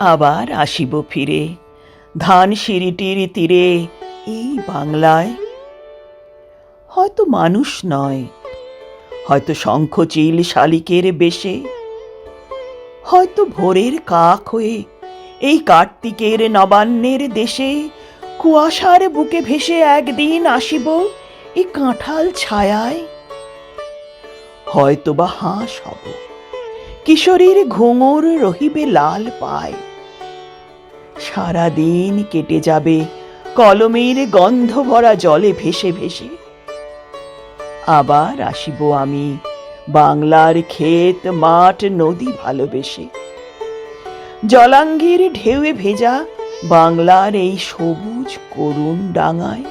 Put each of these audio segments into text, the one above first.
আবার আসিব ফিরে ধান সিঁড়িটির তীরে এই বাংলায়। হয়তো মানুষ নয়, হয়তো শঙ্খচিল শালিকের বেশে, হয়তো ভোরের কাক হয়ে এই কার্তিকের নবান্নের দেশে কুয়াশার বুকে ভেসে একদিন আসিব এই কাঁঠাল ছায়ায়। হয়তো বা হাঁস হব, কিশোরীর ঘুঙুর রহিবে লাল পায়। সারাদিন কেটে যাবে কলমের গন্ধ ভরা জলে ভেসে ভেসে। আবার আসিব আমি বাংলার ক্ষেত মাঠ নদী ভালোবেসে। জলাঙ্গির ঢেউয়ে ভেজা বাংলার এই সবুজ করুণ ডাঙায়।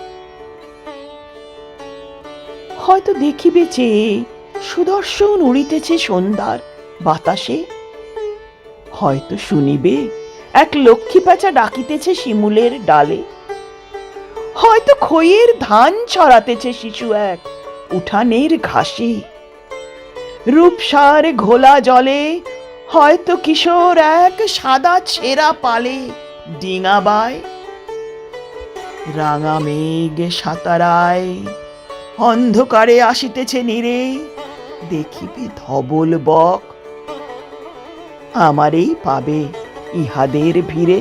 হয়তো দেখিবে চেয়ে সুদর্শন উড়িতেছে সন্ধ্যার বাতাসে। হয়তো শুনিবে এক লক্ষ্মী প্যাঁচা ডাকিতেছে শিমুলের ডালে। হয়তো খইয়ের ধান ছড়াতেছে শিশু এক উঠানের ঘাসে। রূপসার ঘোলা জলে হয়তো কিশোর এক সাদা ছেঁড়া পালে ডিঙা বায়। রাঙা মেঘ সাতারায় অন্ধকারে আসিতেছে নীরে, দেখিবে ধবল বক আমারেই পাবে ইহাদের ভিড়ে।